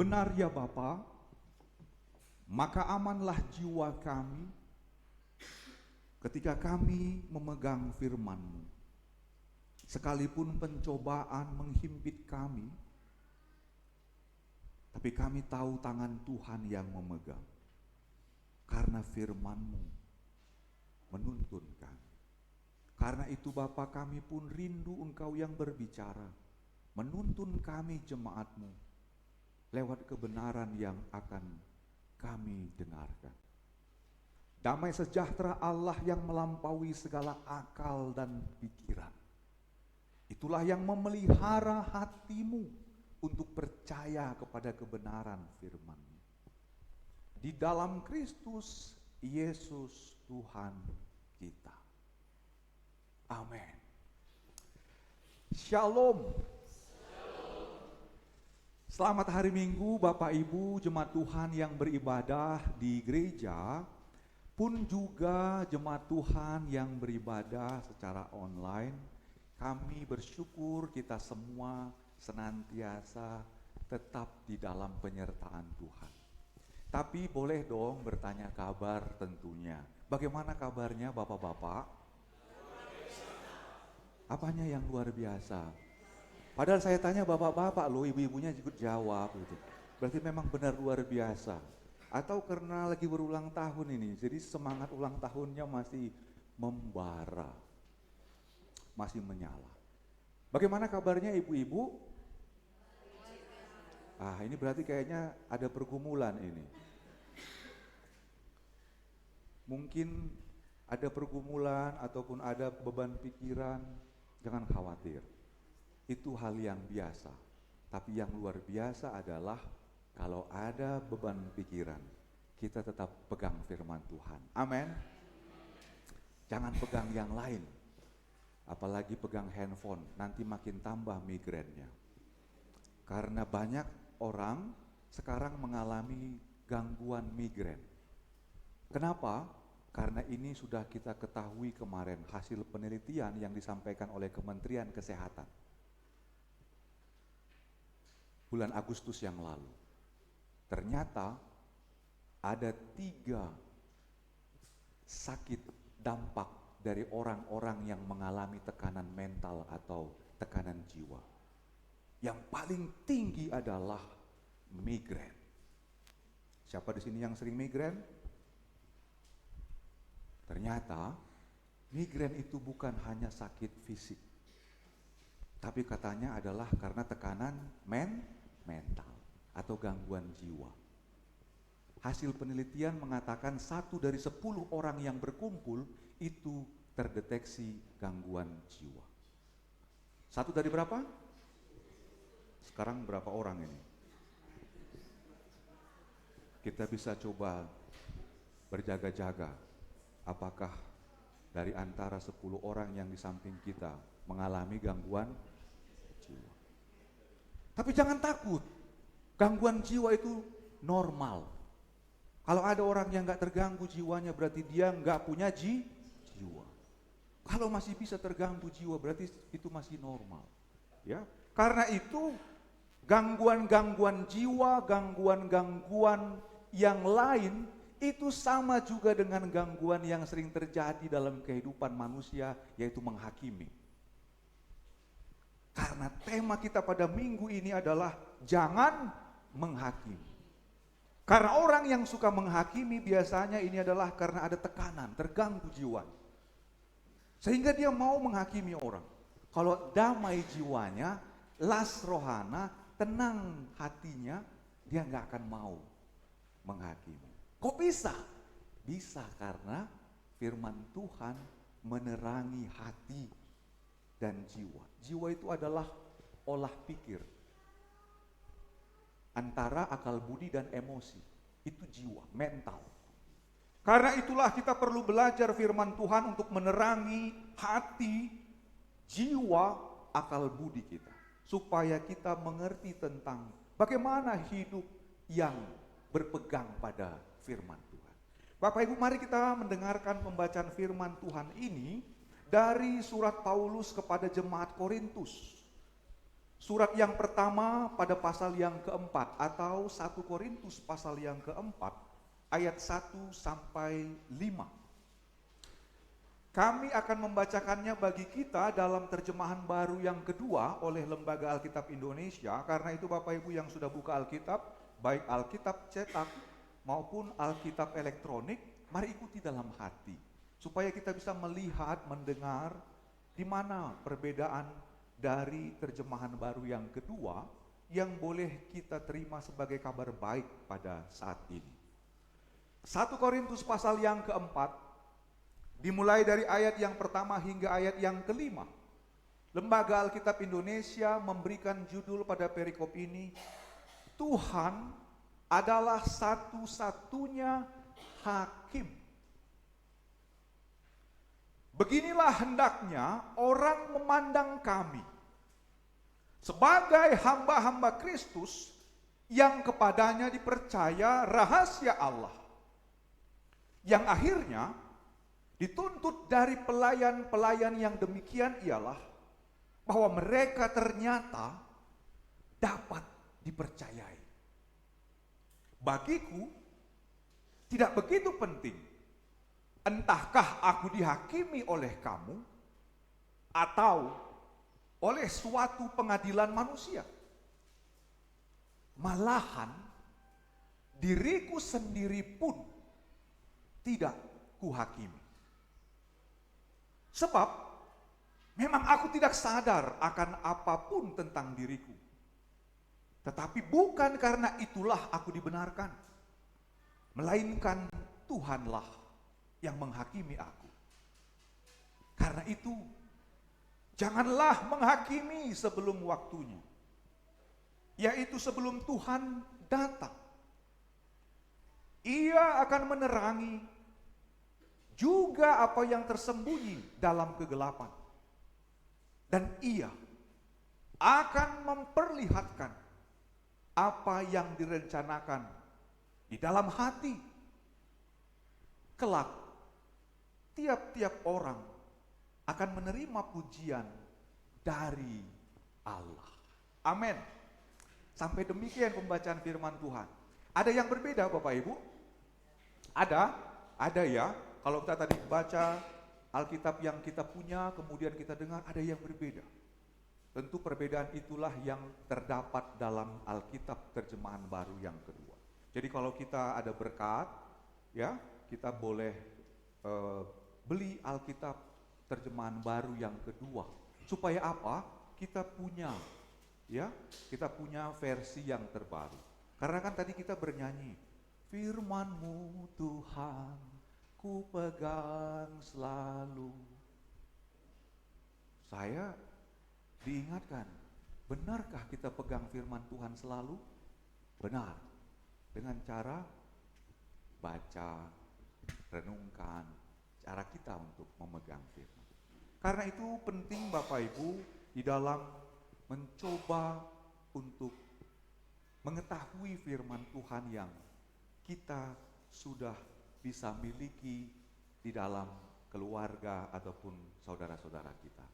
Benar ya Bapa, maka amanlah jiwa kami ketika kami memegang firman-Mu. Sekalipun pencobaan menghimpit kami, tapi kami tahu tangan Tuhan yang memegang. Karena firman-Mu menuntun kami. Karena itu Bapa, kami pun rindu Engkau yang berbicara, menuntun kami jemaat-Mu lewat kebenaran yang akan kami dengarkan. Damai sejahtera Allah yang melampaui segala akal dan pikiran, itulah yang memelihara hatimu untuk percaya kepada kebenaran firman-Mu. Di dalam Kristus Yesus Tuhan kita. Amin. Shalom. Selamat hari Minggu Bapak Ibu jemaat Tuhan yang beribadah di gereja, pun juga jemaat Tuhan yang beribadah secara online. Kami bersyukur kita semua senantiasa tetap di dalam penyertaan Tuhan. Tapi boleh dong bertanya kabar tentunya. Bagaimana kabarnya Bapak-bapak? Apanya yang luar biasa? Padahal saya tanya bapak-bapak loh, ibu-ibunya ikut jawab gitu. Berarti memang benar luar biasa. Atau karena lagi berulang tahun ini, jadi semangat ulang tahunnya masih membara, masih menyala. Bagaimana kabarnya ibu-ibu? Ini berarti kayaknya ada pergumulan ini. Mungkin ada pergumulan ataupun ada beban pikiran, jangan khawatir. Itu hal yang biasa. Tapi yang luar biasa adalah kalau ada beban pikiran, kita tetap pegang firman Tuhan. Amin. Jangan pegang yang lain. Apalagi pegang handphone, nanti makin tambah migrainnya. Karena banyak orang sekarang mengalami gangguan migrain. Kenapa? Karena ini sudah kita ketahui kemarin hasil penelitian yang disampaikan oleh Kementerian Kesehatan. Bulan Agustus yang lalu. Ternyata ada 3 sakit dampak dari orang-orang yang mengalami tekanan mental atau tekanan jiwa. Yang paling tinggi adalah migrain. Siapa di sini yang sering migrain? Ternyata migrain itu bukan hanya sakit fisik, tapi katanya adalah karena tekanan mental atau gangguan jiwa. Hasil penelitian mengatakan 1 dari 10 orang yang berkumpul itu terdeteksi gangguan jiwa. 1 dari berapa? Sekarang berapa orang ini? Kita bisa coba berjaga-jaga. Apakah dari antara 10 orang yang di samping kita mengalami gangguan jiwa? Tapi jangan takut, gangguan jiwa itu normal. Kalau ada orang yang gak terganggu jiwanya berarti dia gak punya jiwa. Kalau masih bisa terganggu jiwa berarti itu masih normal. Ya, karena itu gangguan-gangguan jiwa, gangguan-gangguan yang lain itu sama juga dengan gangguan yang sering terjadi dalam kehidupan manusia, yaitu menghakimi. Karena tema kita pada minggu ini adalah jangan menghakimi. Karena orang yang suka menghakimi biasanya ini adalah karena ada tekanan, terganggu jiwa. Sehingga dia mau menghakimi orang. Kalau damai jiwanya, las rohana, tenang hatinya, dia gak akan mau menghakimi. Kok bisa? Bisa karena firman Tuhan menerangi hati dan jiwa. Jiwa itu adalah olah pikir. Antara akal budi dan emosi. Itu jiwa, mental. Karena itulah kita perlu belajar firman Tuhan untuk menerangi hati, jiwa, akal budi kita. Supaya kita mengerti tentang bagaimana hidup yang berpegang pada firman Tuhan. Bapak Ibu, mari kita mendengarkan pembacaan firman Tuhan ini dari surat Paulus kepada jemaat Korintus. Surat yang pertama pada pasal yang keempat, atau 1 Korintus pasal yang keempat, ayat 1 sampai 5. Kami akan membacakannya bagi kita dalam terjemahan baru yang kedua oleh Lembaga Alkitab Indonesia. Karena itu Bapak Ibu yang sudah buka Alkitab, baik Alkitab cetak maupun Alkitab elektronik, mari ikuti dalam hati, supaya kita bisa melihat, mendengar di mana perbedaan dari terjemahan baru yang kedua yang boleh kita terima sebagai kabar baik pada saat ini. 1 Korintus pasal yang keempat, dimulai dari ayat yang pertama hingga ayat yang kelima. Lembaga Alkitab Indonesia memberikan judul pada perikop ini, Tuhan adalah satu-satunya hakim. Beginilah hendaknya orang memandang kami sebagai hamba-hamba Kristus yang kepadanya dipercaya rahasia Allah, yang akhirnya dituntut dari pelayan-pelayan yang demikian ialah bahwa mereka ternyata dapat dipercayai. Bagiku tidak begitu penting entahkah aku dihakimi oleh kamu atau oleh suatu pengadilan manusia. Malahan diriku sendiri pun tidak kuhakimi. Sebab memang aku tidak sadar akan apapun tentang diriku. Tetapi bukan karena itulah aku dibenarkan, melainkan Tuhanlah yang menghakimi aku. Karena itu, janganlah menghakimi sebelum waktunya, yaitu sebelum Tuhan datang. Ia akan menerangi juga apa yang tersembunyi dalam kegelapan, dan ia akan memperlihatkan apa yang direncanakan di dalam hati. Kelak tiap-tiap orang akan menerima pujian dari Allah. Amin. Sampai demikian pembacaan firman Tuhan. Ada yang berbeda Bapak Ibu? Ada ya. Kalau kita tadi baca Alkitab yang kita punya, kemudian kita dengar ada yang berbeda. Tentu perbedaan itulah yang terdapat dalam Alkitab terjemahan baru yang kedua. Jadi kalau kita ada berkat, ya kita boleh beli Alkitab terjemahan baru yang kedua. Supaya apa? Kita punya versi yang terbaru. Karena kan tadi kita bernyanyi, firman-Mu Tuhan, ku pegang selalu. Saya diingatkan, benarkah kita pegang firman Tuhan selalu? Benar. Dengan cara baca, renungkan, cara kita untuk memegang firman. Karena itu penting Bapak Ibu di dalam mencoba untuk mengetahui firman Tuhan yang kita sudah bisa miliki di dalam keluarga ataupun saudara-saudara kita.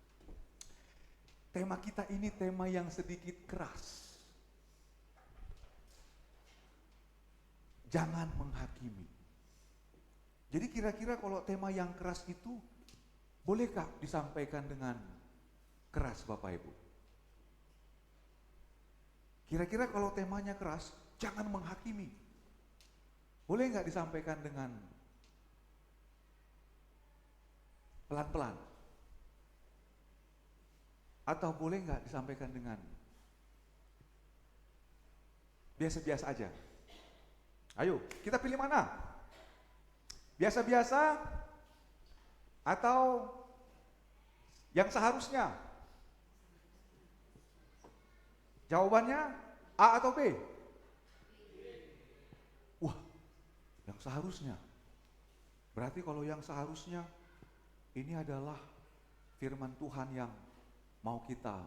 Tema kita ini tema yang sedikit keras. Jangan menghakimi. Jadi kira-kira kalau tema yang keras itu bolehkah disampaikan dengan keras Bapak Ibu? Kira-kira kalau temanya keras, jangan menghakimi. Boleh nggak disampaikan dengan pelan-pelan? Atau boleh nggak disampaikan dengan biasa-biasa aja? Ayo, kita pilih mana? Biasa-biasa atau yang seharusnya? Jawabannya A atau B? Wah, yang seharusnya. Berarti kalau yang seharusnya ini adalah firman Tuhan yang mau kita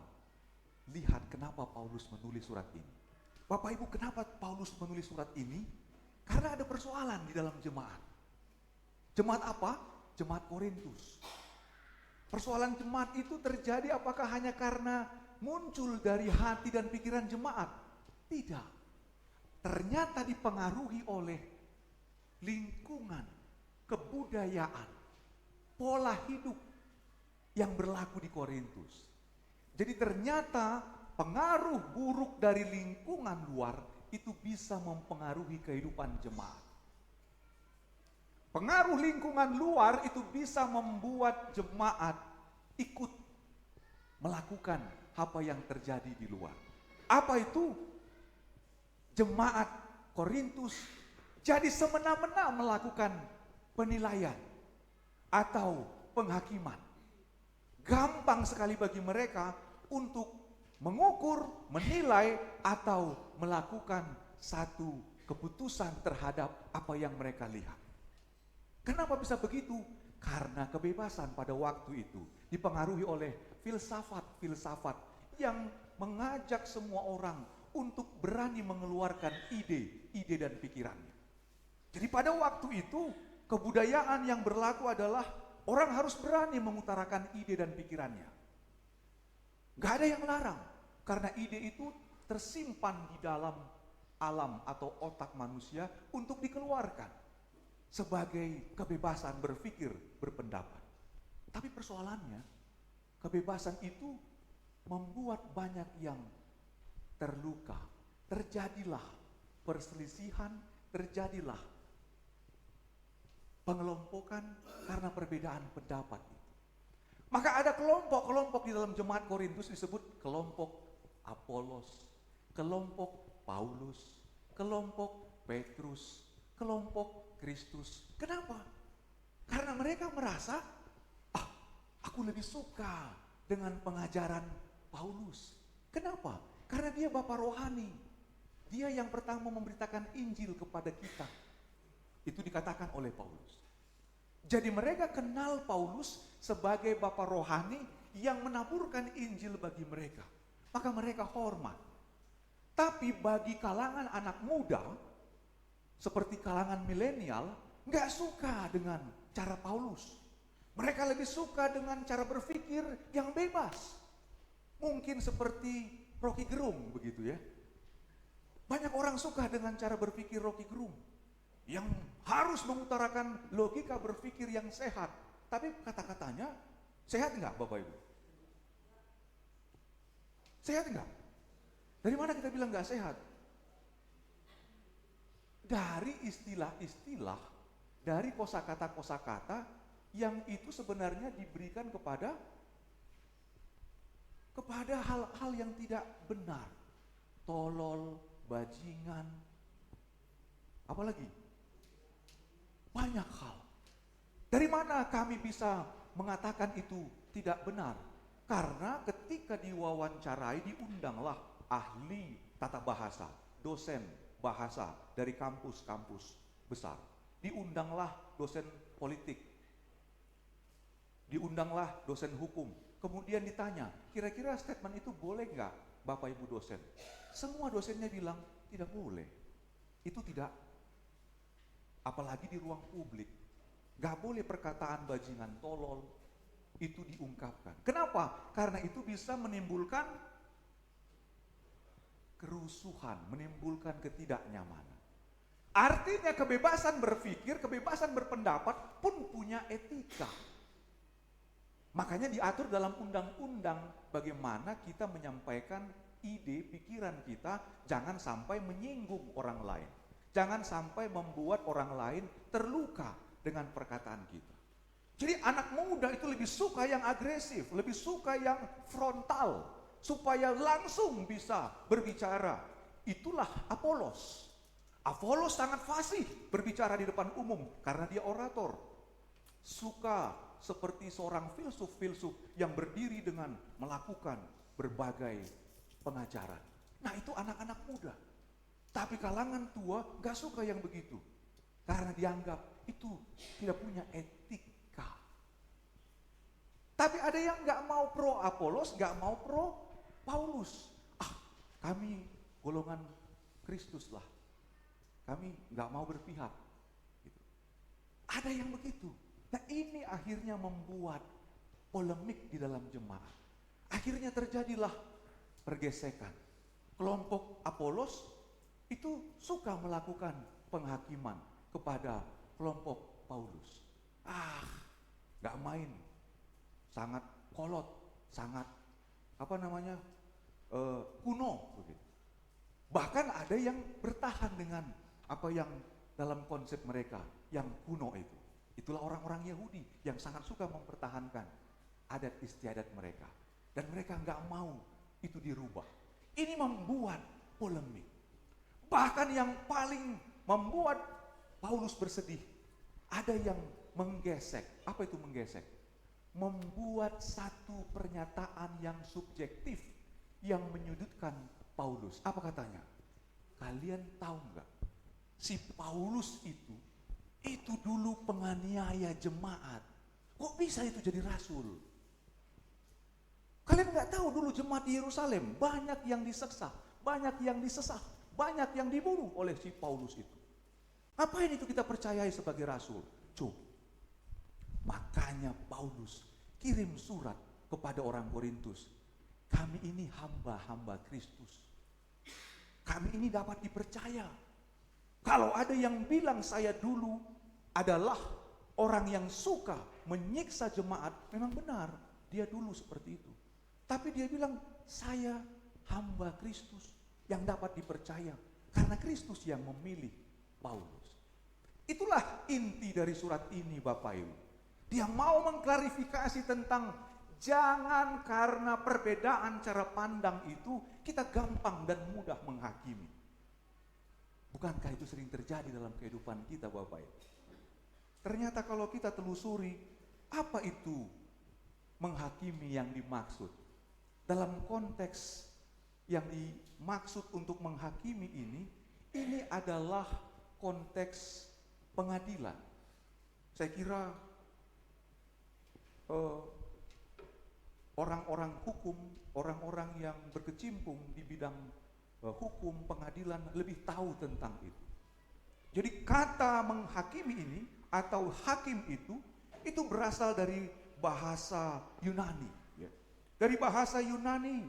lihat kenapa Paulus menulis surat ini. Bapak Ibu, kenapa Paulus menulis surat ini? Karena ada persoalan di dalam jemaat. Jemaat apa? Jemaat Korintus. Persoalan jemaat itu terjadi apakah hanya karena muncul dari hati dan pikiran jemaat. Tidak. Ternyata dipengaruhi oleh lingkungan, kebudayaan, pola hidup yang berlaku di Korintus. Jadi ternyata pengaruh buruk dari lingkungan luar itu bisa mempengaruhi kehidupan jemaat. Pengaruh lingkungan luar itu bisa membuat jemaat ikut melakukan apa yang terjadi di luar. Apa itu? Jemaat Korintus jadi semena-mena melakukan penilaian atau penghakiman. Gampang sekali bagi mereka untuk mengukur, menilai, atau melakukan satu keputusan terhadap apa yang mereka lihat. Kenapa bisa begitu? Karena kebebasan pada waktu itu dipengaruhi oleh filsafat-filsafat yang mengajak semua orang untuk berani mengeluarkan ide dan pikirannya. Jadi pada waktu itu kebudayaan yang berlaku adalah orang harus berani mengutarakan ide dan pikirannya. Gak ada yang larang, karena ide itu tersimpan di dalam alam atau otak manusia untuk dikeluarkan sebagai kebebasan berpikir, berpendapat. Tapi persoalannya, kebebasan itu membuat banyak yang terluka. Terjadilah perselisihan, terjadilah pengelompokan karena perbedaan pendapat. Maka ada kelompok-kelompok di dalam jemaat Korintus disebut kelompok Apolos, kelompok Paulus, kelompok Petrus, kelompok Kristus. Kenapa? Karena mereka merasa, aku lebih suka dengan pengajaran Paulus. Kenapa? Karena dia bapak rohani. Dia yang pertama memberitakan Injil kepada kita. Itu dikatakan oleh Paulus. Jadi mereka kenal Paulus sebagai bapak rohani yang menaburkan Injil bagi mereka. Maka mereka hormat. Tapi bagi kalangan anak muda, seperti kalangan milenial, gak suka dengan cara Paulus. Mereka lebih suka dengan cara berpikir yang bebas. Mungkin seperti Rocky Gerung begitu ya. Banyak orang suka dengan cara berpikir Rocky Gerung, yang harus mengutarakan logika berpikir yang sehat. Tapi kata-katanya sehat enggak Bapak Ibu? Sehat enggak? Dari mana kita bilang enggak sehat? Dari istilah-istilah, dari kosakata-kosakata yang itu sebenarnya diberikan kepada hal-hal yang tidak benar. Tolol, bajingan, apalagi banyak hal. Dari mana kami bisa mengatakan itu tidak benar? Karena ketika diwawancarai diundanglah ahli tata bahasa, dosen bahasa dari kampus-kampus besar. Diundanglah dosen politik, diundanglah dosen hukum. Kemudian ditanya, kira-kira statement itu boleh nggak Bapak Ibu dosen? Semua dosennya bilang tidak boleh. Itu tidak, apalagi di ruang publik. Nggak boleh perkataan bajingan, tolol itu diungkapkan. Kenapa? Karena itu bisa menimbulkan kerusuhan, menimbulkan ketidaknyamanan. Artinya kebebasan berpikir, kebebasan berpendapat pun punya etika. Makanya diatur dalam undang-undang bagaimana kita menyampaikan ide, pikiran kita, jangan sampai menyinggung orang lain. Jangan sampai membuat orang lain terluka dengan perkataan kita. Jadi anak muda itu lebih suka yang agresif, lebih suka yang frontal, supaya langsung bisa berbicara. Itulah Apolos. Apolos sangat fasih berbicara di depan umum karena dia orator. Suka seperti seorang filsuf-filsuf yang berdiri dengan melakukan berbagai pengajaran. Nah itu anak-anak muda. Tapi kalangan tua gak suka yang begitu. Karena dianggap itu tidak punya etika. Tapi ada yang gak mau pro Apolos, gak mau pro Paulus. Kami golongan Kristus lah. Kami gak mau berpihak. Gitu. Ada yang begitu. Nah ini akhirnya membuat polemik di dalam jemaat. Akhirnya terjadilah pergesekan. Kelompok Apolos itu suka melakukan penghakiman kepada kelompok Paulus. Gak main, sangat kolot, sangat kuno begitu. Bahkan ada yang bertahan dengan apa yang dalam konsep mereka yang kuno itu. Itulah orang-orang Yahudi yang sangat suka mempertahankan adat istiadat mereka, dan mereka nggak mau itu dirubah. Ini membuat polemik. Bahkan yang paling membuat Paulus bersedih, ada yang menggesek. Apa itu menggesek? Membuat satu pernyataan yang subjektif yang menyudutkan Paulus. Apa katanya? Kalian tahu nggak? Si Paulus itu dulu penganiaya jemaat. Kok bisa itu jadi rasul? Kalian nggak tahu dulu jemaat di Yerusalem banyak yang diseksa, banyak yang disesat, banyak yang dibunuh oleh si Paulus itu. Ngapain itu kita percayai sebagai rasul? Coba. Makanya Paulus kirim surat kepada orang Korintus. Kami ini hamba-hamba Kristus. Kami ini dapat dipercaya. Kalau ada yang bilang saya dulu adalah orang yang suka menyiksa jemaat, memang benar, dia dulu seperti itu. Tapi dia bilang, saya hamba Kristus yang dapat dipercaya karena Kristus yang memilih Paulus. Itulah inti dari surat ini, Bapak Ibu. Dia mau mengklarifikasi tentang jangan karena perbedaan cara pandang itu kita gampang dan mudah menghakimi. Bukankah itu sering terjadi dalam kehidupan kita, Bapak Ibu? Ternyata kalau kita telusuri, apa itu menghakimi yang dimaksud? Dalam konteks yang dimaksud untuk menghakimi ini adalah konteks pengadilan. Saya kira orang-orang hukum, orang-orang yang berkecimpung di bidang hukum, pengadilan lebih tahu tentang itu. Jadi kata menghakimi ini atau hakim itu berasal dari bahasa Yunani. Ya. Dari bahasa Yunani,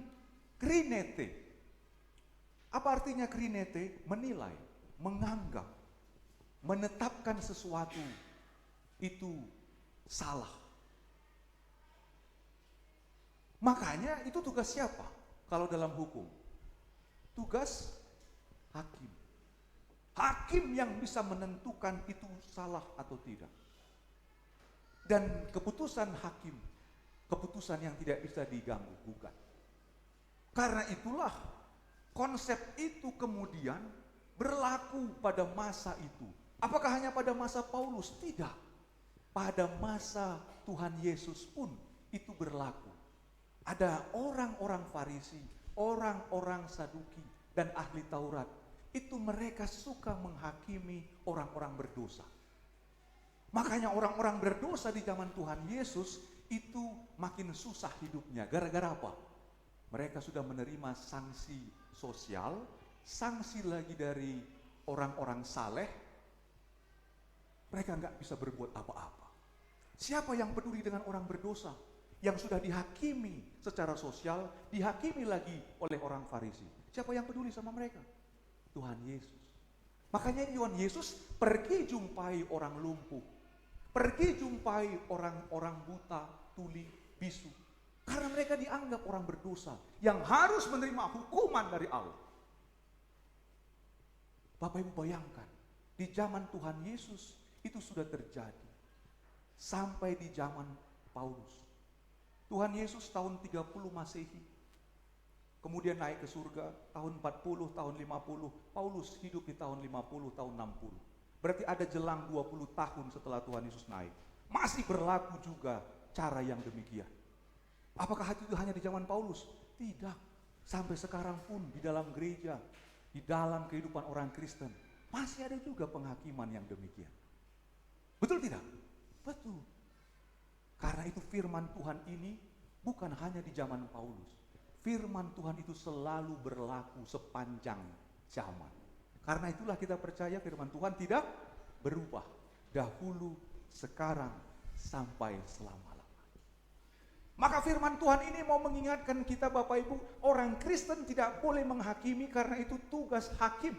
krinete. Apa artinya krinete? Menilai, menganggap, menetapkan sesuatu itu salah. Makanya itu tugas siapa kalau dalam hukum? Tugas hakim. Hakim yang bisa menentukan itu salah atau tidak. Dan keputusan hakim, keputusan yang tidak bisa diganggu gugat. Karena itulah konsep itu kemudian berlaku pada masa itu. Apakah hanya pada masa Paulus? Tidak. Pada masa Tuhan Yesus pun itu berlaku. Ada orang-orang Farisi, orang-orang Saduki, dan ahli Taurat. Itu mereka suka menghakimi orang-orang berdosa. Makanya orang-orang berdosa di zaman Tuhan Yesus itu makin susah hidupnya. Gara-gara apa? Mereka sudah menerima sanksi sosial, sanksi lagi dari orang-orang saleh. Mereka nggak bisa berbuat apa-apa. Siapa yang peduli dengan orang berdosa? Yang sudah dihakimi secara sosial, dihakimi lagi oleh orang Farisi. Siapa yang peduli sama mereka? Tuhan Yesus. Makanya Tuhan Yesus pergi jumpai orang lumpuh, pergi jumpai orang-orang buta, tuli, bisu. Karena mereka dianggap orang berdosa yang harus menerima hukuman dari Allah. Bapak Ibu bayangkan, di zaman Tuhan Yesus itu sudah terjadi. Sampai di zaman Paulus. Tuhan Yesus tahun 30 Masehi, kemudian naik ke surga tahun 40, tahun 50, Paulus hidup di tahun 50, tahun 60. Berarti ada jelang 20 tahun setelah Tuhan Yesus naik. Masih berlaku juga cara yang demikian. Apakah itu hanya di zaman Paulus? Tidak. Sampai sekarang pun di dalam gereja, di dalam kehidupan orang Kristen, masih ada juga penghakiman yang demikian. Betul tidak? Betul. Karena itu firman Tuhan ini bukan hanya di zaman Paulus. Firman Tuhan itu selalu berlaku sepanjang zaman. Karena itulah kita percaya firman Tuhan tidak berubah. Dahulu, sekarang, sampai selama-lamanya. Maka firman Tuhan ini mau mengingatkan kita Bapak Ibu, orang Kristen tidak boleh menghakimi karena itu tugas hakim.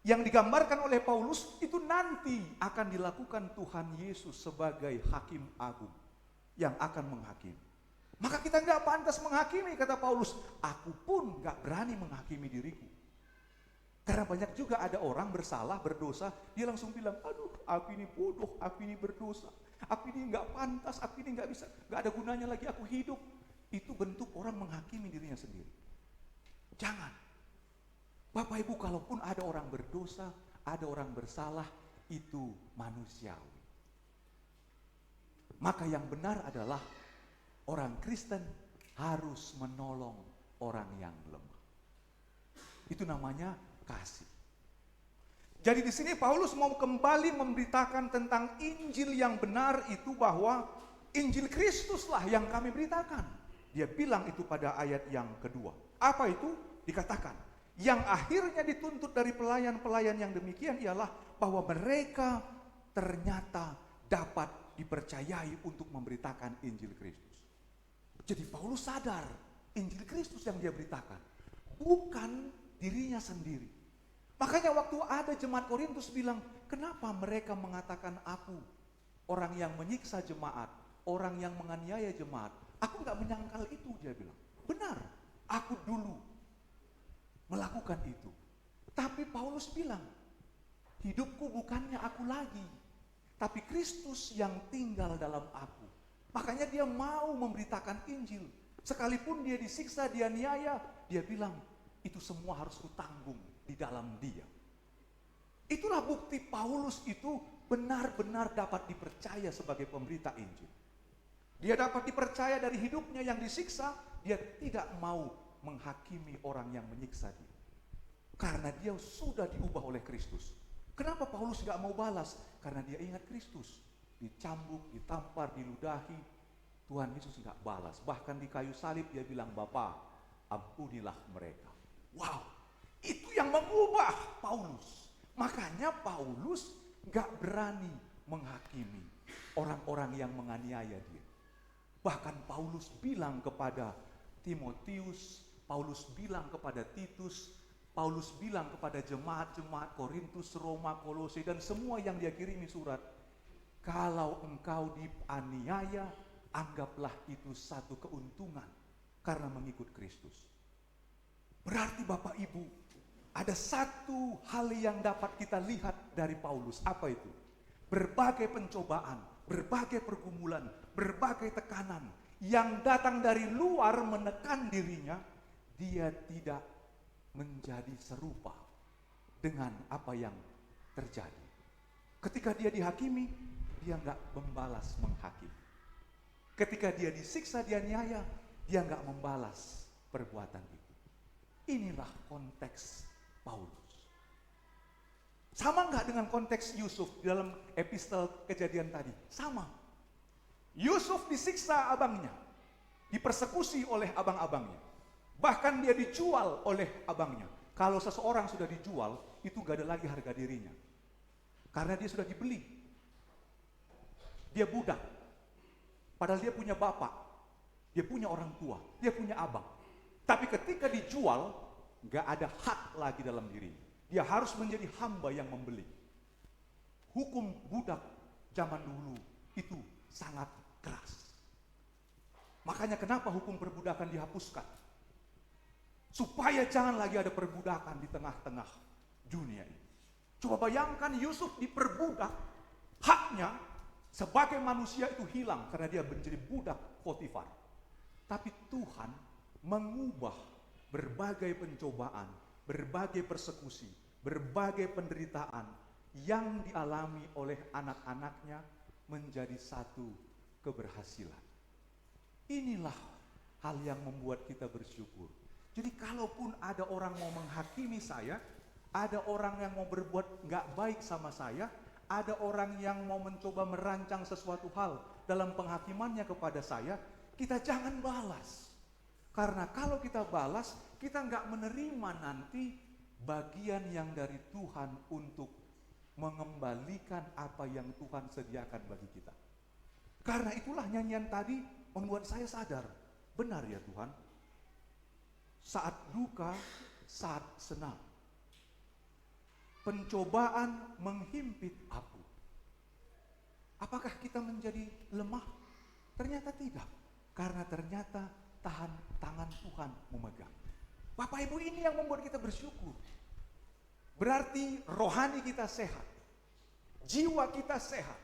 Yang digambarkan oleh Paulus itu nanti akan dilakukan Tuhan Yesus sebagai hakim agung yang akan menghakimi. Maka kita nggak pantas menghakimi, kata Paulus. Aku pun nggak berani menghakimi diriku. Karena banyak juga ada orang bersalah, berdosa, dia langsung bilang, aduh aku ini bodoh, aku ini berdosa, aku ini nggak pantas, aku ini nggak bisa, nggak ada gunanya lagi aku hidup. Itu bentuk orang menghakimi dirinya sendiri. Jangan. Bapak Ibu, kalaupun ada orang berdosa, ada orang bersalah, itu manusiawi. Maka yang benar adalah orang Kristen harus menolong orang yang lemah. Itu namanya kasih. Jadi di sini Paulus mau kembali memberitakan tentang Injil yang benar itu, bahwa Injil Kristuslah yang kami beritakan. Dia bilang itu pada ayat yang kedua. Apa itu? Dikatakan, yang akhirnya dituntut dari pelayan-pelayan yang demikian ialah bahwa mereka ternyata dapat dipercayai untuk memberitakan Injil Kristus. Jadi Paulus sadar Injil Kristus yang dia beritakan bukan dirinya sendiri. Makanya waktu ada jemaat Korintus bilang, kenapa mereka mengatakan aku orang yang menyiksa jemaat, orang yang menganiaya jemaat? Aku nggak menyangkal itu, dia bilang. Benar, aku dulu melakukan itu. Tapi Paulus bilang, hidupku bukannya aku lagi, tapi Kristus yang tinggal dalam aku. Makanya dia mau memberitakan Injil. Sekalipun dia disiksa, dia niaya, dia bilang, itu semua harus kutanggung di dalam dia. Itulah bukti Paulus itu benar-benar dapat dipercaya sebagai pemberita Injil. Dia dapat dipercaya dari hidupnya yang disiksa, dia tidak mau menghakimi orang yang menyiksa dia. Karena dia sudah diubah oleh Kristus. Kenapa Paulus gak mau balas? Karena dia ingat Kristus. Dicambuk, ditampar, diludahi. Tuhan Yesus gak balas. Bahkan di kayu salib dia bilang, Bapa, ampunilah mereka. Wow, itu yang mengubah Paulus. Makanya Paulus gak berani menghakimi orang-orang yang menganiaya dia. Bahkan Paulus bilang kepada Timotius, Paulus bilang kepada Titus, Paulus bilang kepada jemaat-jemaat Korintus, Roma, Kolose, dan semua yang dia kirimi surat. Kalau engkau dianiaya, anggaplah itu satu keuntungan karena mengikut Kristus. Berarti Bapak Ibu, ada satu hal yang dapat kita lihat dari Paulus. Apa itu? Berbagai pencobaan, berbagai pergumulan, berbagai tekanan yang datang dari luar menekan dirinya, dia tidak menjadi serupa dengan apa yang terjadi. Ketika dia dihakimi, dia nggak membalas menghakimi. Ketika dia disiksa, dia niaya, dia nggak membalas perbuatan itu. Inilah konteks Paulus. Sama nggak dengan konteks Yusuf dalam epistel Kejadian tadi? Sama. Yusuf disiksa abangnya, dipersekusi oleh abang-abangnya. Bahkan dia dijual oleh abangnya. Kalau seseorang sudah dijual, itu gak ada lagi harga dirinya. Karena dia sudah dibeli. Dia budak. Padahal dia punya bapak, dia punya orang tua, dia punya abang. Tapi ketika dijual, gak ada hak lagi dalam dirinya. Dia harus menjadi hamba yang membeli. Hukum budak zaman dulu itu sangat keras. Makanya kenapa hukum perbudakan dihapuskan? Supaya jangan lagi ada perbudakan di tengah-tengah dunia ini. Coba bayangkan Yusuf diperbudak, haknya sebagai manusia itu hilang karena dia menjadi budak Potifar. Tapi Tuhan mengubah berbagai pencobaan, berbagai persekusi, berbagai penderitaan yang dialami oleh anak-anaknya menjadi satu keberhasilan. Inilah hal yang membuat kita bersyukur. Jadi kalaupun ada orang mau menghakimi saya, ada orang yang mau berbuat nggak baik sama saya, ada orang yang mau mencoba merancang sesuatu hal dalam penghakimannya kepada saya, kita jangan balas. Karena kalau kita balas, kita nggak menerima nanti bagian yang dari Tuhan untuk mengembalikan apa yang Tuhan sediakan bagi kita. Karena itulah nyanyian tadi membuat saya sadar, benar ya Tuhan, saat duka, saat senang, pencobaan menghimpit aku. Apakah kita menjadi lemah? Ternyata tidak, karena ternyata tangan Tuhan memegang. Bapak Ibu, ini yang membuat kita bersyukur. Berarti rohani kita sehat, jiwa kita sehat.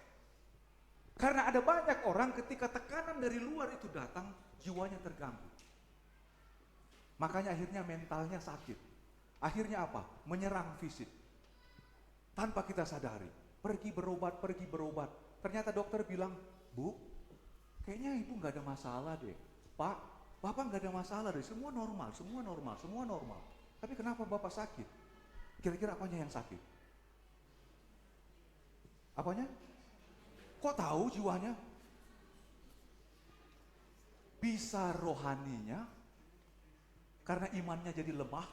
Karena ada banyak orang ketika tekanan dari luar itu datang, jiwanya terganggu. Makanya akhirnya mentalnya sakit. Akhirnya apa? Menyerang fisik. Tanpa kita sadari. Pergi berobat. Ternyata dokter bilang, Bu, kayaknya ibu gak ada masalah deh. Pak, bapak gak ada masalah deh. Semua normal. Tapi kenapa bapak sakit? Kira-kira apanya yang sakit? Apanya? Kok tahu jiwanya? Bisa rohaninya, karena imannya jadi lemah.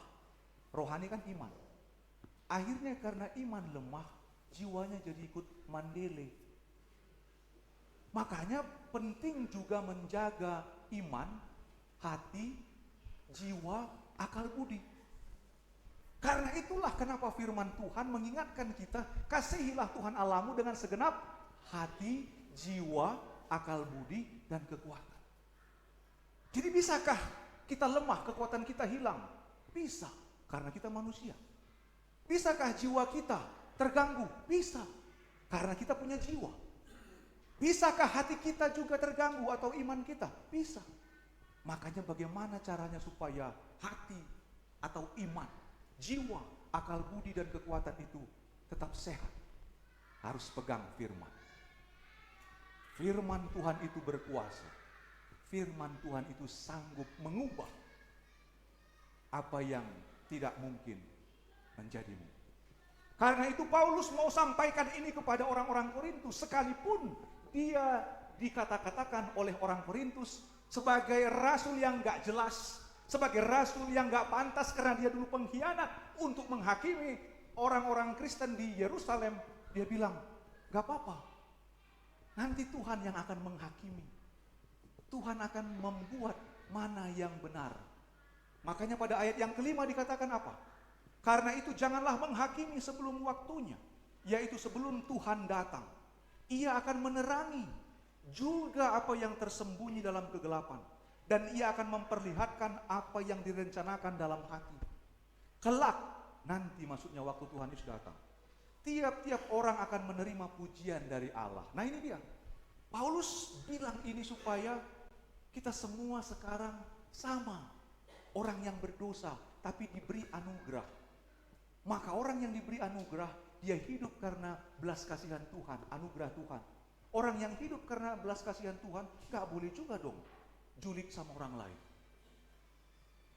Rohani kan iman. Akhirnya karena iman lemah, jiwanya jadi ikut mandele. Makanya penting juga menjaga iman, hati, jiwa, akal budi. Karena itulah kenapa firman Tuhan mengingatkan kita, kasihilah Tuhan Allahmu dengan segenap hati, jiwa, akal budi, dan kekuatan. Jadi bisakah kita lemah, kekuatan kita hilang? Bisa, karena kita manusia. Bisakah jiwa kita terganggu? Bisa, karena kita punya jiwa. Bisakah hati kita juga terganggu atau iman kita? Bisa. Makanya bagaimana caranya supaya hati atau iman, jiwa, akal budi, dan kekuatan itu tetap sehat? Harus pegang firman. Firman Tuhan itu berkuasa. Firman Tuhan itu sanggup mengubah apa yang tidak mungkin menjadi mungkin. Karena itu Paulus mau sampaikan ini kepada orang-orang Korintus, sekalipun dia dikata-katakan oleh orang Korintus sebagai rasul yang gak jelas, sebagai rasul yang gak pantas karena dia dulu pengkhianat untuk menghakimi orang-orang Kristen di Yerusalem. Dia bilang, gak apa-apa. Nanti Tuhan yang akan menghakimi. Tuhan akan membuat mana yang benar. Makanya pada ayat yang kelima dikatakan apa? Karena itu janganlah menghakimi sebelum waktunya, yaitu sebelum Tuhan datang. Ia akan menerangi juga apa yang tersembunyi dalam kegelapan, dan ia akan memperlihatkan apa yang direncanakan dalam hati. Kelak, nanti maksudnya waktu Tuhan Yesus datang, tiap-tiap orang akan menerima pujian dari Allah. Nah ini dia. Paulus bilang ini supaya kita semua sekarang sama. Orang yang berdosa tapi diberi anugerah. Maka orang yang diberi anugerah, dia hidup karena belas kasihan Tuhan, anugerah Tuhan. Orang yang hidup karena belas kasihan Tuhan, gak boleh juga dong julik sama orang lain.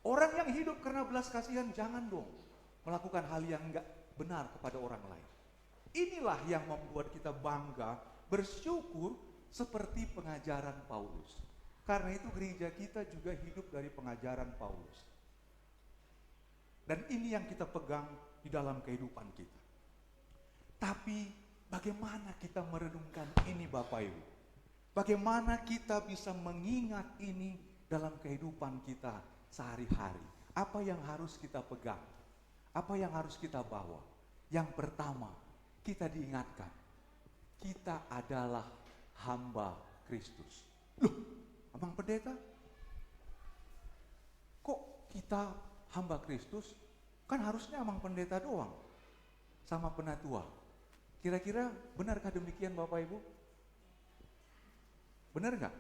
Orang yang hidup karena belas kasihan, jangan dong melakukan hal yang gak benar kepada orang lain. Inilah yang membuat kita bangga, bersyukur seperti pengajaran Paulus. Karena itu gereja kita juga hidup dari pengajaran Paulus. Dan ini yang kita pegang di dalam kehidupan kita. Tapi bagaimana kita merenungkan ini Bapak Ibu? Bagaimana kita bisa mengingat ini dalam kehidupan kita sehari-hari? Apa yang harus kita pegang? Apa yang harus kita bawa? Yang pertama, kita diingatkan, kita adalah hamba Kristus. Loh, Abang Pendeta, kok kita hamba Kristus? Kan harusnya Abang Pendeta doang sama penatua. Kira-kira benarkah demikian Bapak Ibu? Benar nggak?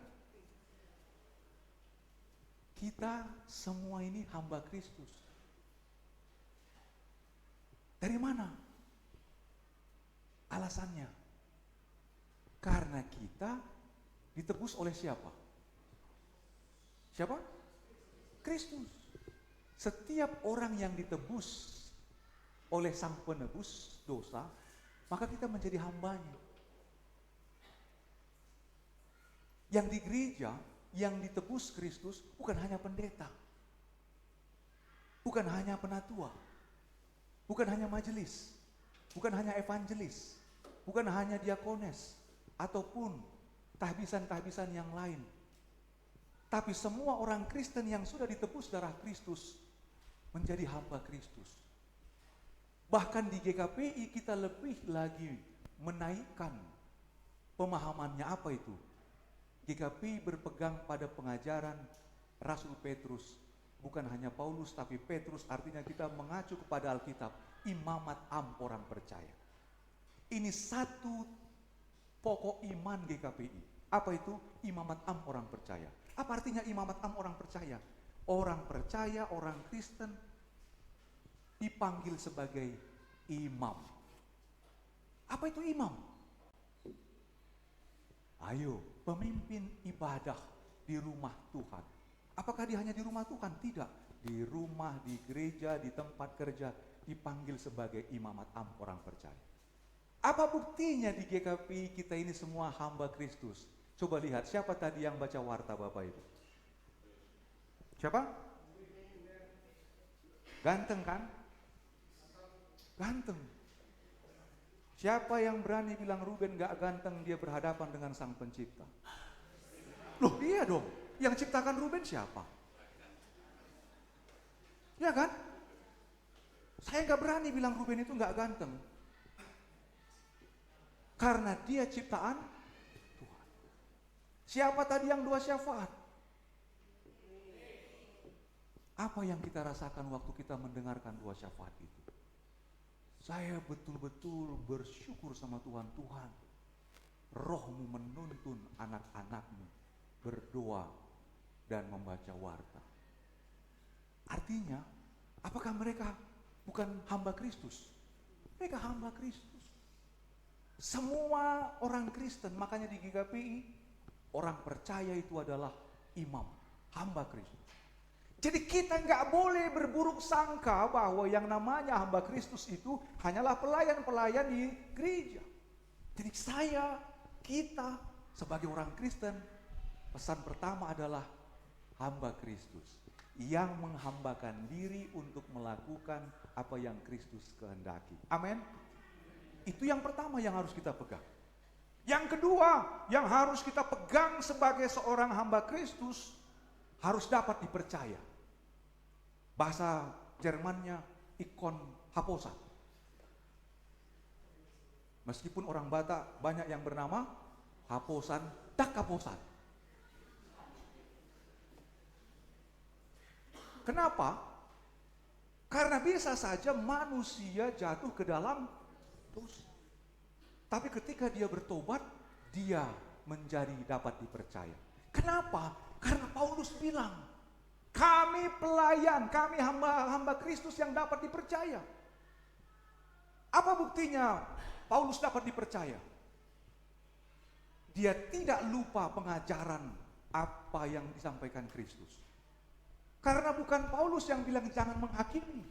Kita semua ini hamba Kristus. Dari mana? Alasannya, karena kita ditebus oleh siapa? Siapa? Kristus. Setiap orang yang ditebus oleh Sang Penebus dosa, maka kita menjadi hambanya. Yang di gereja, yang ditebus Kristus bukan hanya pendeta, bukan hanya penatua, bukan hanya majelis, bukan hanya evangelis, bukan hanya diakones, ataupun tahbisan-tahbisan yang lain. Tapi semua orang Kristen yang sudah ditebus darah Kristus menjadi hamba Kristus. Bahkan di GKPI kita lebih lagi menaikkan pemahamannya. Apa itu? GKPI berpegang pada pengajaran Rasul Petrus. Bukan hanya Paulus tapi Petrus, artinya kita mengacu kepada Alkitab. Imamat am orang percaya. Ini satu pokok iman GKPI. Apa itu? Imamat am orang percaya. Apa artinya imamat am orang percaya? Orang percaya, orang Kristen dipanggil sebagai imam. Apa itu imam? Ayo, pemimpin ibadah di rumah Tuhan. Apakah dia hanya di rumah Tuhan? Tidak. Di rumah, di gereja, di tempat kerja dipanggil sebagai imamat am orang percaya. Apa buktinya di GKPI kita ini semua hamba Kristus? Coba lihat, siapa tadi yang baca warta Bapak Ibu? Siapa? Ganteng kan? Ganteng. Siapa yang berani bilang Ruben gak ganteng, dia berhadapan dengan Sang Pencipta? Loh iya dong, yang ciptakan Ruben siapa? Ya kan? Saya gak berani bilang Ruben itu gak ganteng. Karena dia ciptaan Tuhan. Siapa tadi yang dua syafaat? Apa yang kita rasakan waktu kita mendengarkan dua syafaat itu? Saya betul-betul bersyukur sama Tuhan. Tuhan, Roh-Mu menuntun anak-anak-Mu berdoa dan membaca warta. Artinya, apakah mereka bukan hamba Kristus? Mereka hamba Kristus. Semua orang Kristen, makanya di GKPI, orang percaya itu adalah imam, hamba Kristus. Jadi kita nggak boleh berburuk sangka bahwa yang namanya hamba Kristus itu hanyalah pelayan-pelayan di gereja. Jadi kita sebagai orang Kristen, pesan pertama adalah hamba Kristus yang menghambakan diri untuk melakukan apa yang Kristus kehendaki. Amin. Itu yang pertama yang harus kita pegang. Yang kedua yang harus kita pegang sebagai seorang hamba Kristus, harus dapat dipercaya. Bahasa Jermannya ikon haposan. Meskipun orang Batak banyak yang bernama haposan, dak haposan. Kenapa? Karena bisa saja manusia jatuh ke dalam dosa. Tapi ketika dia bertobat, dia menjadi dapat dipercaya. Kenapa? Karena Paulus bilang, kami pelayan, kami hamba Kristus yang dapat dipercaya. Apa buktinya Paulus dapat dipercaya? Dia tidak lupa pengajaran apa yang disampaikan Kristus. Karena bukan Paulus yang bilang jangan menghakimi.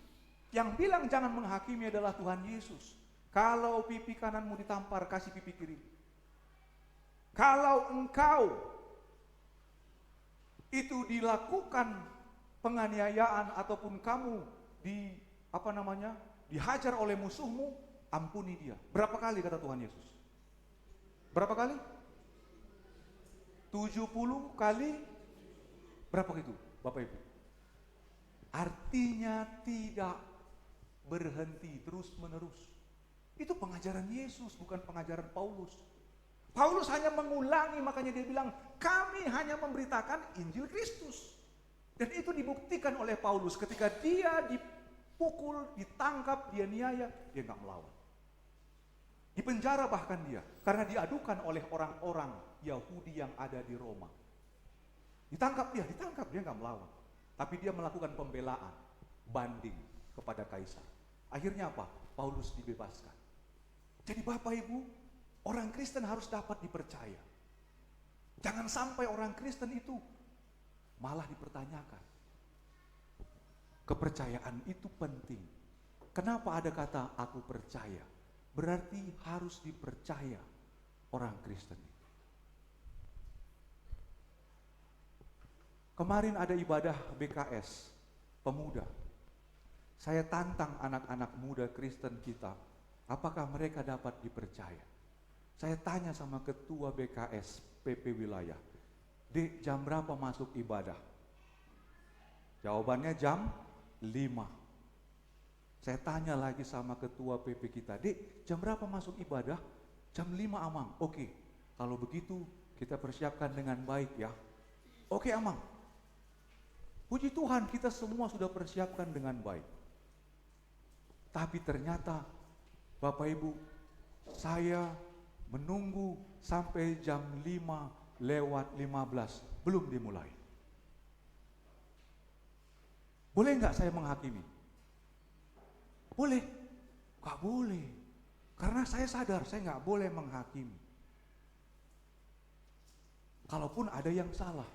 Yang bilang jangan menghakimi adalah Tuhan Yesus. Kalau pipi kananmu ditampar, kasih pipi kiri. Kalau engkau itu dilakukan penganiayaan ataupun kamu dihajar oleh musuhmu, ampuni dia. Berapa kali kata Tuhan Yesus? Berapa kali? 70 kali. Berapa itu Bapak Ibu? Artinya tidak berhenti, terus menerus. Itu pengajaran Yesus, bukan pengajaran Paulus. Paulus hanya mengulangi, makanya dia bilang, kami hanya memberitakan Injil Kristus. Dan itu dibuktikan oleh Paulus ketika dia dipukul, ditangkap, dia niaya, dia nggak melawan. Dipenjara bahkan dia, karena diadukan oleh orang-orang Yahudi yang ada di Roma. Ditangkap, dia nggak melawan. Tapi dia melakukan pembelaan, banding kepada kaisar. Akhirnya apa? Paulus dibebaskan. Jadi Bapak Ibu, orang Kristen harus dapat dipercaya. Jangan sampai orang Kristen itu malah dipertanyakan. Kepercayaan itu penting. Kenapa ada kata aku percaya? Berarti harus dipercaya orang Kristen itu. Kemarin ada ibadah BKS, pemuda. Saya tantang anak-anak muda Kristen kita, apakah mereka dapat dipercaya? Saya tanya sama ketua BKS PP wilayah, Dek, jam berapa masuk ibadah? Jawabannya jam 5. Saya tanya lagi sama ketua PP kita, Dek, jam berapa masuk ibadah? Jam 5 Amang. Oke, kalau begitu kita persiapkan dengan baik ya. Oke Amang. Puji Tuhan, kita semua sudah persiapkan dengan baik. Tapi ternyata Bapak Ibu, saya menunggu sampai jam 5:15 belum dimulai. Boleh nggak saya menghakimi? Boleh. Nggak boleh. Karena saya sadar saya nggak boleh menghakimi. Kalaupun ada yang salah.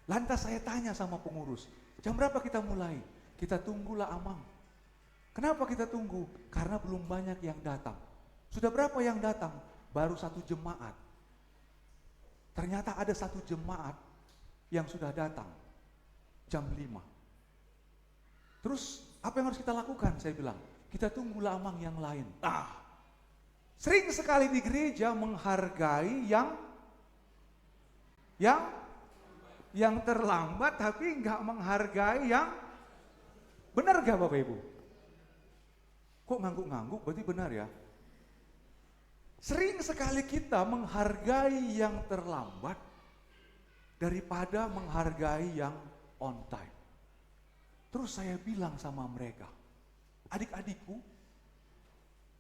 Lantas saya tanya sama pengurus, jam berapa kita mulai? Kita tunggulah Amang. Kenapa kita tunggu? Karena belum banyak yang datang. Sudah berapa yang datang? Baru 1 jemaat. Ternyata ada 1 jemaat yang sudah datang jam 5. Terus apa yang harus kita lakukan? Saya bilang, kita tunggulah Amang yang lain. Sering sekali di gereja menghargai yang terlambat, tapi nggak menghargai yang benar. Gak Bapak Ibu? Kok ngangguk-ngangguk? Berarti benar ya? Sering sekali kita menghargai yang terlambat daripada menghargai yang on time. Terus saya bilang sama mereka, adik-adikku,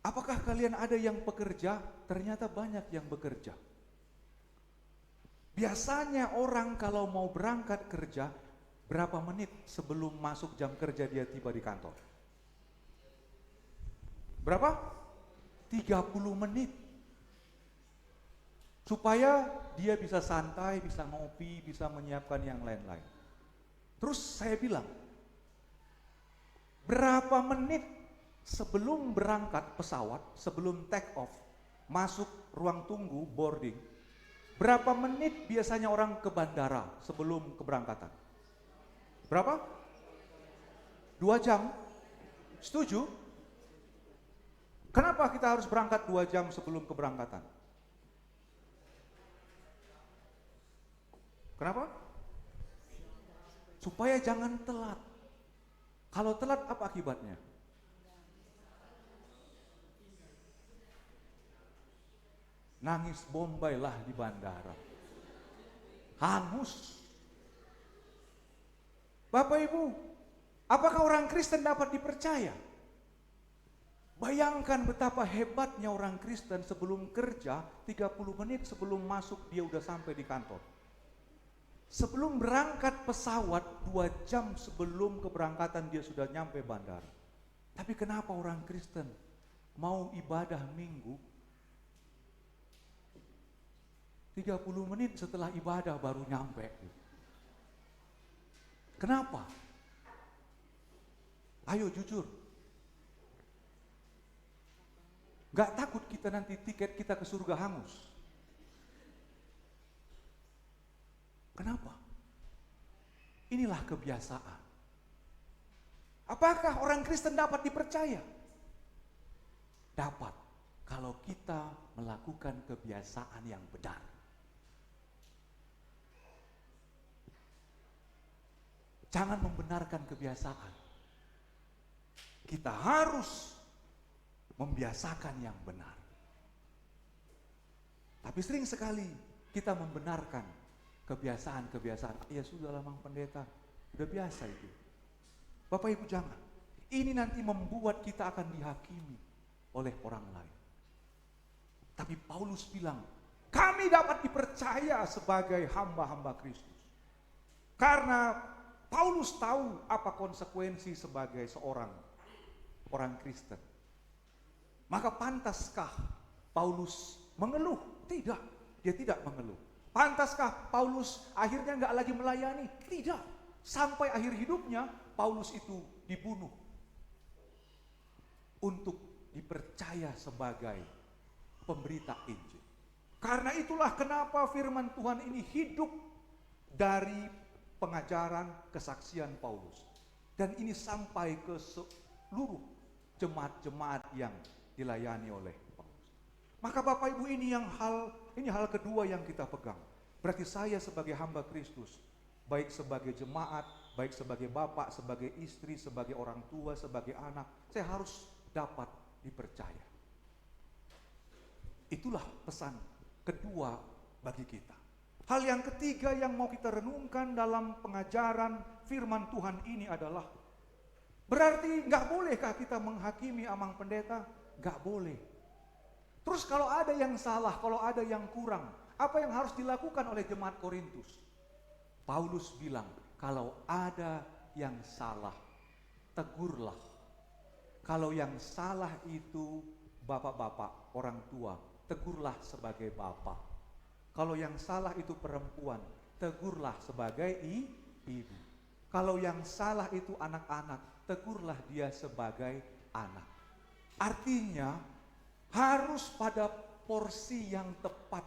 apakah kalian ada yang bekerja? Ternyata banyak yang bekerja. Biasanya orang kalau mau berangkat kerja, berapa menit sebelum masuk jam kerja dia tiba di kantor? Berapa? 30 menit. Supaya dia bisa santai, bisa ngopi, bisa menyiapkan yang lain-lain. Terus saya bilang, berapa menit sebelum berangkat pesawat, sebelum take off, masuk ruang tunggu, boarding, berapa menit biasanya orang ke bandara sebelum keberangkatan? Berapa? 2 jam? Setuju? Kenapa kita harus berangkat 2 jam sebelum keberangkatan? Kenapa? Supaya jangan telat. Kalau telat apa akibatnya? Nangis bombay lah di bandara. Hangus. Bapak Ibu, apakah orang Kristen dapat dipercaya? Bayangkan betapa hebatnya orang Kristen sebelum kerja, 30 menit sebelum masuk dia udah sampai di kantor. Sebelum berangkat pesawat, 2 jam sebelum keberangkatan dia sudah nyampe bandara. Tapi kenapa orang Kristen mau ibadah minggu, 30 menit setelah ibadah baru nyampe? Kenapa? Ayo jujur. Gak takut kita nanti tiket kita ke surga hangus? Kenapa? Inilah kebiasaan. Apakah orang Kristen dapat dipercaya? Dapat, kalau kita melakukan kebiasaan yang benar. Jangan membenarkan kebiasaan. Kita harus membiasakan yang benar. Tapi sering sekali kita membenarkan kebiasaan-kebiasaan. Ya sudahlah Mang Pendeta, udah biasa itu. Bapak Ibu jangan. Ini nanti membuat kita akan dihakimi oleh orang lain. Tapi Paulus bilang, kami dapat dipercaya sebagai hamba-hamba Kristus. Karena Paulus tahu apa konsekuensi sebagai seorang orang Kristen. Maka pantaskah Paulus mengeluh? Tidak, dia tidak mengeluh. Pantaskah Paulus akhirnya nggak lagi melayani? Tidak. Sampai akhir hidupnya Paulus itu dibunuh untuk dipercaya sebagai pemberita Injil. Karena itulah kenapa firman Tuhan ini hidup dari pengajaran kesaksian Paulus. Dan ini sampai ke seluruh jemaat-jemaat yang dilayani oleh Paulus. Maka Bapak Ibu ini hal kedua yang kita pegang. Berarti saya sebagai hamba Kristus, baik sebagai jemaat, baik sebagai bapak, sebagai istri, sebagai orang tua, sebagai anak, saya harus dapat dipercaya. Itulah pesan kedua bagi kita. Hal yang ketiga yang mau kita renungkan dalam pengajaran firman Tuhan ini adalah, berarti nggak bolehkah kita menghakimi amang pendeta? Nggak boleh. Terus kalau ada yang salah, kalau ada yang kurang, apa yang harus dilakukan oleh jemaat Korintus? Paulus bilang, kalau ada yang salah, tegurlah. Kalau yang salah itu bapak-bapak, orang tua, tegurlah sebagai bapak. Kalau yang salah itu perempuan, tegurlah sebagai ibu. Kalau yang salah itu anak-anak, tegurlah dia sebagai anak. Artinya harus pada porsi yang tepat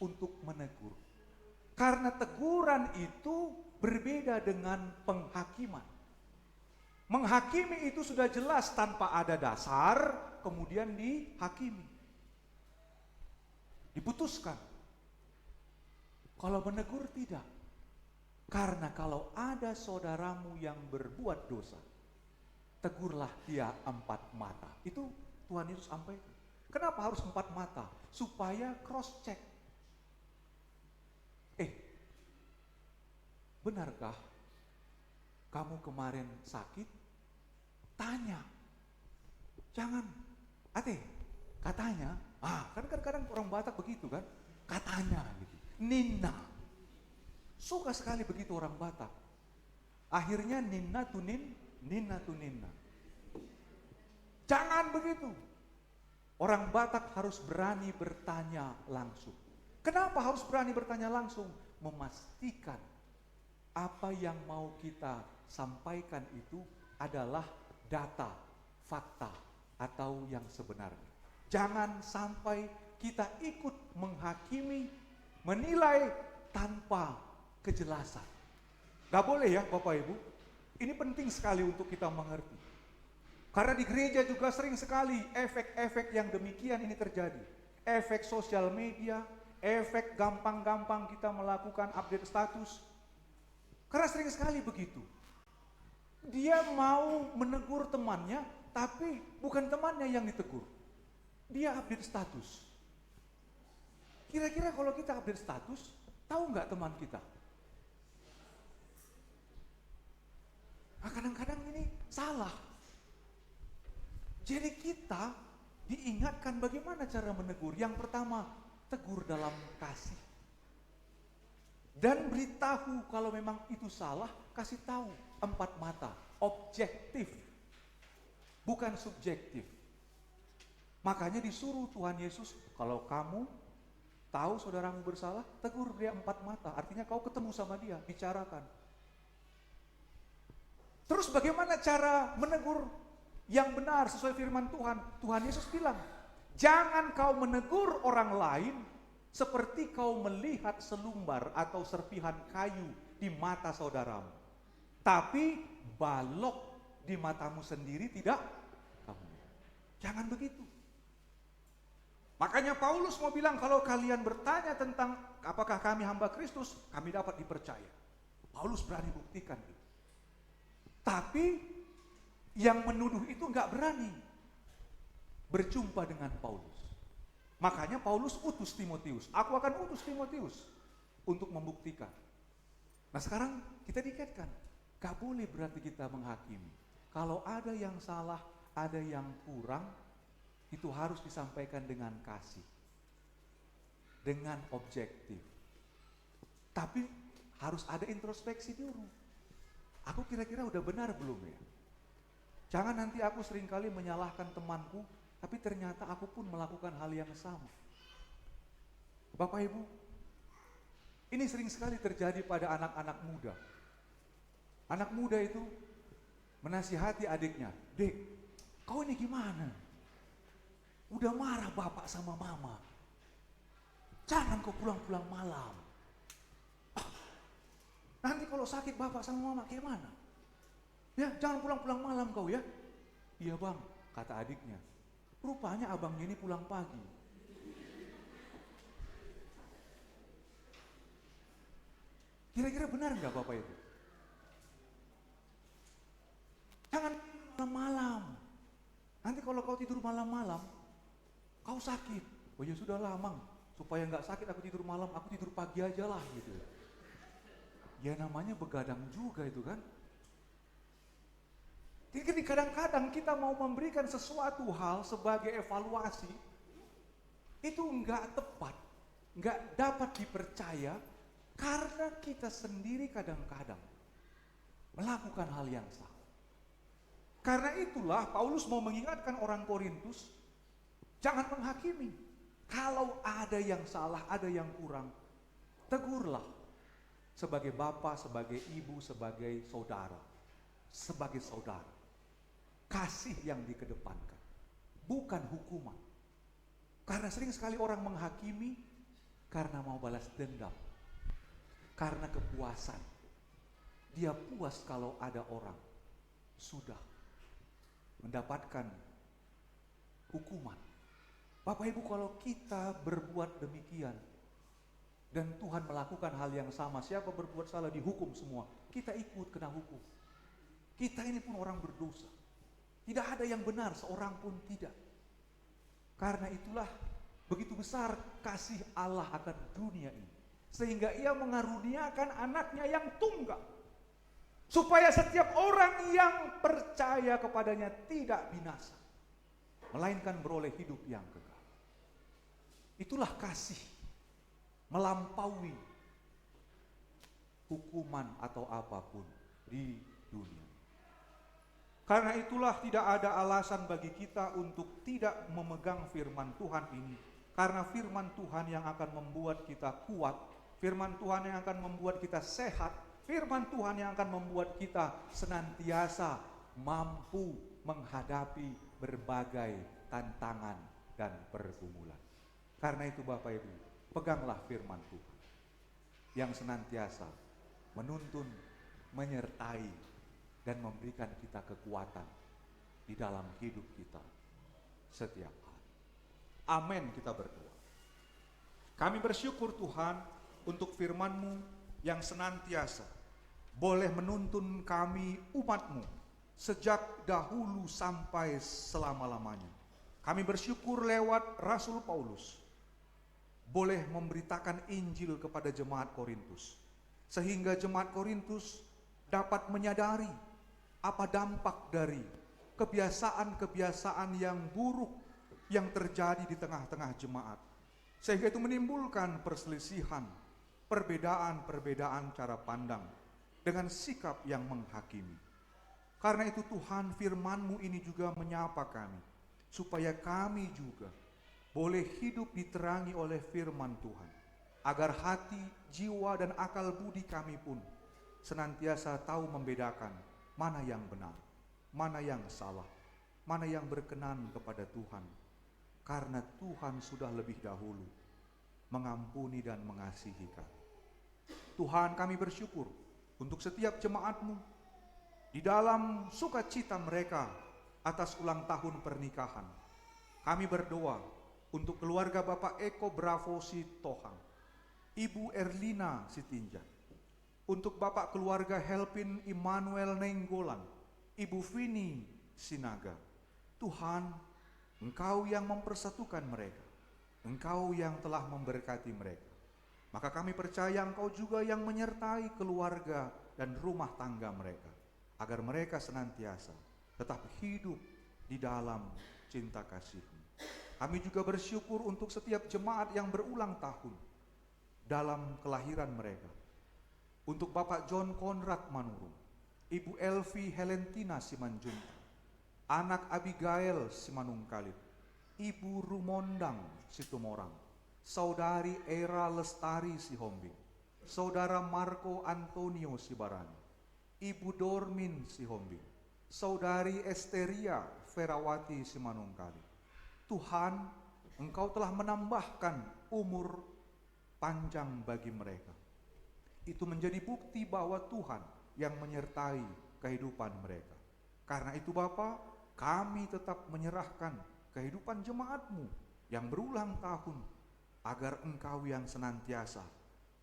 untuk menegur. Karena teguran itu berbeda dengan penghakiman. Menghakimi itu sudah jelas tanpa ada dasar, kemudian dihakimi. Diputuskan. Kalau menegur tidak. Karena kalau ada saudaramu yang berbuat dosa, tegurlah dia 4 mata. Itu Tuhan Yesus sampaikan. Kenapa harus 4 mata? Supaya cross check. Benarkah kamu kemarin sakit? Tanya. Jangan, katanya. Kan kadang-kadang orang Batak begitu kan? Katanya gitu. Nina. Suka sekali begitu orang Batak. Akhirnya nina tunin, nina tunina. Jangan begitu. Orang Batak harus berani bertanya langsung. Kenapa harus berani bertanya langsung? Memastikan apa yang mau kita sampaikan itu adalah data, fakta, atau yang sebenarnya. Jangan sampai kita ikut menghakimi, menilai tanpa kejelasan. Gak boleh ya Bapak Ibu. Ini penting sekali untuk kita mengerti. Karena di gereja juga sering sekali efek-efek yang demikian ini terjadi. Efek sosial media, efek gampang-gampang kita melakukan update status. Karena sering sekali begitu. Dia mau menegur temannya, tapi bukan temannya yang ditegur. Dia update status. Kira-kira kalau kita update status, tahu nggak teman kita? Kadang-kadang ini salah. Jadi kita diingatkan bagaimana cara menegur. Yang pertama, tegur dalam kasih. Dan beritahu kalau memang itu salah, kasih tahu 4 mata, objektif, bukan subjektif. Makanya disuruh Tuhan Yesus, kalau kamu tahu saudaramu bersalah, tegur dia 4 mata. Artinya kau ketemu sama dia, bicarakan. Terus bagaimana cara menegur yang benar sesuai firman Tuhan? Tuhan Yesus bilang, jangan kau menegur orang lain seperti kau melihat selumbar atau serpihan kayu di mata saudaramu. Tapi balok di matamu sendiri tidak kamu. Jangan begitu. Makanya Paulus mau bilang, kalau kalian bertanya tentang apakah kami hamba Kristus, kami dapat dipercaya. Paulus berani buktikan itu. Tapi yang menuduh itu nggak berani berjumpa dengan Paulus. Makanya Paulus utus Timotius. Aku akan utus Timotius untuk membuktikan. Nah sekarang kita dikaitkan. Gak boleh berarti kita menghakimi. Kalau ada yang salah, ada yang kurang, itu harus disampaikan dengan kasih. Dengan objektif. Tapi harus ada introspeksi dulu. Aku kira-kira udah benar belum ya? Jangan nanti aku seringkali menyalahkan temanku, tapi ternyata aku pun melakukan hal yang sama. Bapak Ibu, ini sering sekali terjadi pada anak-anak muda. Anak muda itu menasihati adiknya, "Dek, kau ini gimana? Udah marah bapak sama mama. Jangan kau pulang-pulang malam. Nanti kalau sakit bapak sama mama gimana? Ya, jangan pulang-pulang malam kau ya." "Iya bang," kata adiknya. Rupanya abangnya ini pulang pagi. Kira-kira benar nggak Bapak Ibu? Jangan malam-malam. Nanti kalau kau tidur malam-malam, kau sakit. Oh ya sudah Mang, supaya nggak sakit aku tidur malam, aku tidur pagi aja lah gitu. Ya namanya begadang juga itu kan. Jadi kadang-kadang kita mau memberikan sesuatu hal sebagai evaluasi, itu nggak tepat, nggak dapat dipercaya, karena kita sendiri kadang-kadang melakukan hal yang salah. Karena itulah Paulus mau mengingatkan orang Korintus, jangan menghakimi. Kalau ada yang salah, ada yang kurang, tegurlah. Sebagai bapak, sebagai ibu, sebagai saudara. Sebagai saudara. Kasih yang dikedepankan, bukan hukuman. Karena sering sekali orang menghakimi karena mau balas dendam. Karena kepuasan. Dia puas kalau ada orang sudah mendapatkan hukuman. Bapak Ibu, kalau kita berbuat demikian dan Tuhan melakukan hal yang sama, siapa berbuat salah dihukum semua, kita ikut kena hukum. Kita ini pun orang berdosa. Tidak ada yang benar, seorang pun tidak. Karena itulah begitu besar kasih Allah akan dunia ini, sehingga Ia mengaruniakan anaknya yang tunggal, supaya setiap orang yang percaya kepadanya tidak binasa, melainkan beroleh hidup yang kekal. Itulah kasih melampaui hukuman atau apapun di dunia. Karena itulah tidak ada alasan bagi kita untuk tidak memegang firman Tuhan ini. Karena firman Tuhan yang akan membuat kita kuat, firman Tuhan yang akan membuat kita sehat, firman Tuhan yang akan membuat kita senantiasa mampu menghadapi berbagai tantangan dan pergumulan. Karena itu Bapak Ibu, peganglah firman Tuhan yang senantiasa menuntun, menyertai, dan memberikan kita kekuatan di dalam hidup kita setiap hari. Amin, kita berdoa. Kami bersyukur Tuhan untuk firman-Mu yang senantiasa boleh menuntun kami umat-Mu sejak dahulu sampai selama-lamanya. Kami bersyukur lewat Rasul Paulus boleh memberitakan Injil kepada jemaat Korintus, sehingga jemaat Korintus dapat menyadari apa dampak dari kebiasaan-kebiasaan yang buruk yang terjadi di tengah-tengah jemaat, sehingga itu menimbulkan perselisihan, perbedaan-perbedaan cara pandang dengan sikap yang menghakimi. Karena itu Tuhan, firman-Mu ini juga menyapa kami, supaya kami juga boleh hidup diterangi oleh firman Tuhan, agar hati, jiwa, dan akal budi kami pun senantiasa tahu membedakan mana yang benar, mana yang salah, mana yang berkenan kepada Tuhan. Karena Tuhan sudah lebih dahulu mengampuni dan mengasihi kami. Tuhan, kami bersyukur untuk setiap jemaat-Mu di dalam sukacita mereka atas ulang tahun pernikahan. Kami berdoa untuk keluarga Bapak Eko Bravo Sitohang, Ibu Erlina Sitinja, untuk Bapak keluarga Helpin Immanuel Nenggolan, Ibu Vini Sinaga. Tuhan, Engkau yang mempersatukan mereka, Engkau yang telah memberkati mereka. Maka kami percaya Engkau juga yang menyertai keluarga dan rumah tangga mereka, agar mereka senantiasa tetap hidup di dalam cinta kasih-Mu. Kami juga bersyukur untuk setiap jemaat yang berulang tahun dalam kelahiran mereka. Untuk Bapak John Konrad Manurung, Ibu Elvi Helentina Simanjunta, anak Abigail Simanungkalit, Ibu Rumondang Situmorang, Saudari Era Lestari Sihombing, Saudara Marco Antonio Sibarani, Ibu Dormin Sihombing, Saudari Esteria Ferawati Simanungkalit. Tuhan, Engkau telah menambahkan umur panjang bagi mereka. Itu menjadi bukti bahwa Tuhan yang menyertai kehidupan mereka. Karena itu Bapa, kami tetap menyerahkan kehidupan jemaat-Mu yang berulang tahun, agar Engkau yang senantiasa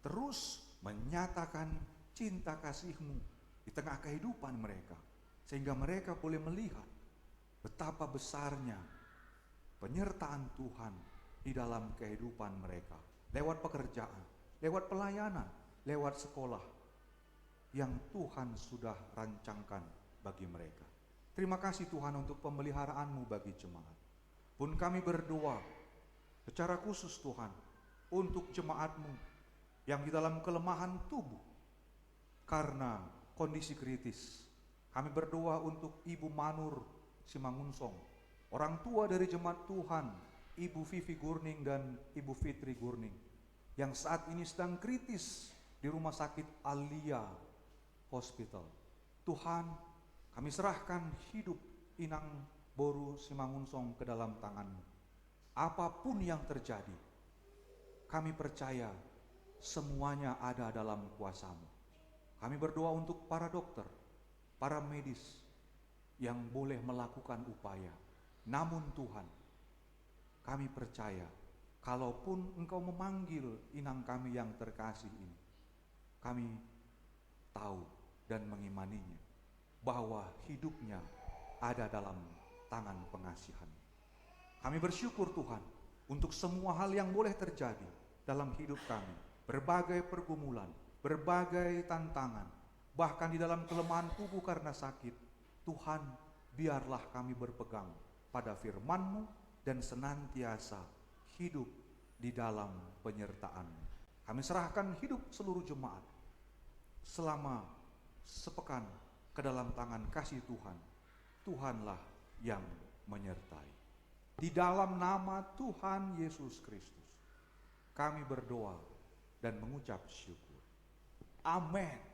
terus menyatakan cinta kasih-Mu di tengah kehidupan mereka, sehingga mereka boleh melihat betapa besarnya penyertaan Tuhan di dalam kehidupan mereka, lewat pekerjaan, lewat pelayanan, lewat sekolah yang Tuhan sudah rancangkan bagi mereka. Terima kasih Tuhan untuk pemeliharaan-Mu bagi jemaat. Pun kami berdoa secara khusus Tuhan untuk jemaat-Mu yang di dalam kelemahan tubuh karena kondisi kritis. Kami berdoa untuk Ibu Manur Simangunsong, orang tua dari jemaat Tuhan, Ibu Vivi Gurning dan Ibu Fitri Gurning, yang saat ini sedang kritis di Rumah Sakit Alia Hospital. Tuhan, kami serahkan hidup Inang Boru Simangunsong ke dalam tangan-Mu. Apapun yang terjadi, kami percaya semuanya ada dalam kuasa-Mu. Kami berdoa untuk para dokter, para medis yang boleh melakukan upaya. Namun Tuhan, kami percaya kalaupun Engkau memanggil inang kami yang terkasih ini, kami tahu dan mengimaninya bahwa hidupnya ada dalam tangan pengasihan. Kami bersyukur Tuhan untuk semua hal yang boleh terjadi dalam hidup kami, berbagai pergumulan, berbagai tantangan, bahkan di dalam kelemahan tubuh karena sakit. Tuhan, biarlah kami berpegang pada firman-Mu dan senantiasa hidup di dalam penyertaan-Mu. Kami serahkan hidup seluruh jemaat selama sepekan ke dalam tangan kasih Tuhan. Tuhanlah yang menyertai. Di dalam nama Tuhan Yesus Kristus, kami berdoa dan mengucap syukur. Amin.